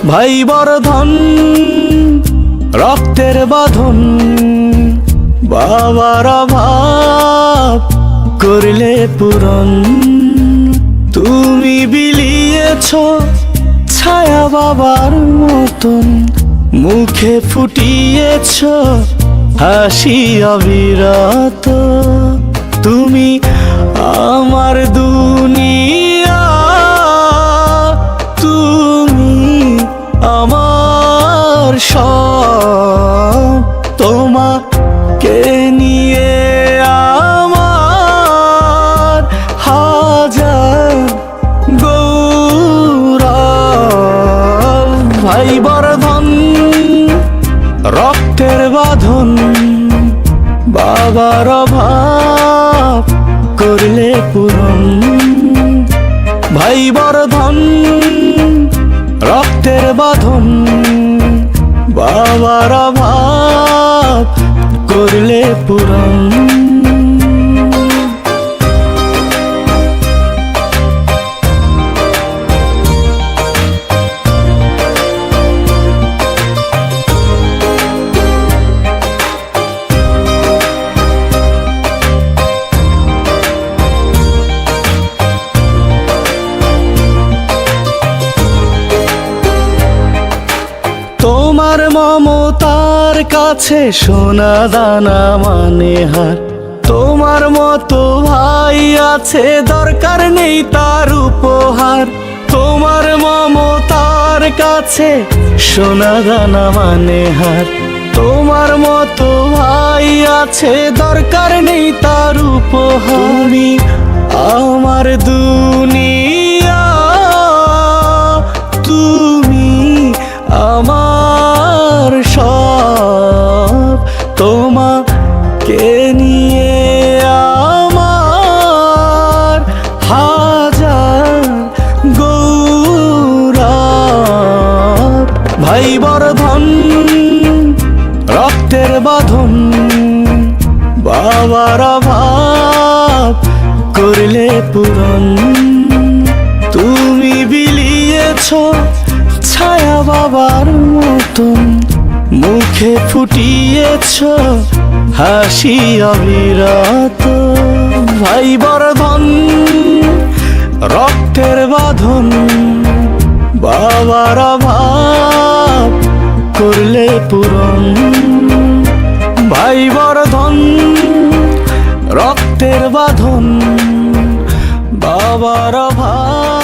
ভাই বর্ধন রক্তের বাঁধন, বাবার অভাব করলে পূরণ। তুমি বিলিয়েছ ছায়া বাবার মতন, মুখে ফুটিয়েছ হাসি অবিরত। তুমি আমার দুনিয়া, তুমি আমার সব। তোমাকে নিয়ে আমার হাজার গৌরব। ভাই বর্ধন রক্তের বাঁধন, বাবার অভাব করলে পূরণ। ভাই বর্ধন রক্তের বাঁধন, বাবার অভাব করলে পূরণ। তোমার মমতার কাছে সোনা দানা মানে হার। তোমার মতো ভাই আছে, দরকার নেই তার উপহার। তোমার মমতার কাছে সোনা দানা মানে হার। তোমার মতো ভাই আছে, দরকার নেই তার উপহার। তুমি আমার দুনিয়া, তুমি আমার সব। তোমাকে নিয়ে আমার হাজার গৌরব। ভাই বর্ধন রক্তের বাঁধন, বাবার অভাব করলে পূরণ। তুমি বিলিয়েছ ছায়া বাবার মতন, মুখে ফুটিয়েছ হাসি অবিরত। ভাই বর্ধন রক্তের বাঁধন, বাবার অভাব করলে পূরণ। ভাই বর্ধন রক্তের বাঁধন, বাবার অভাব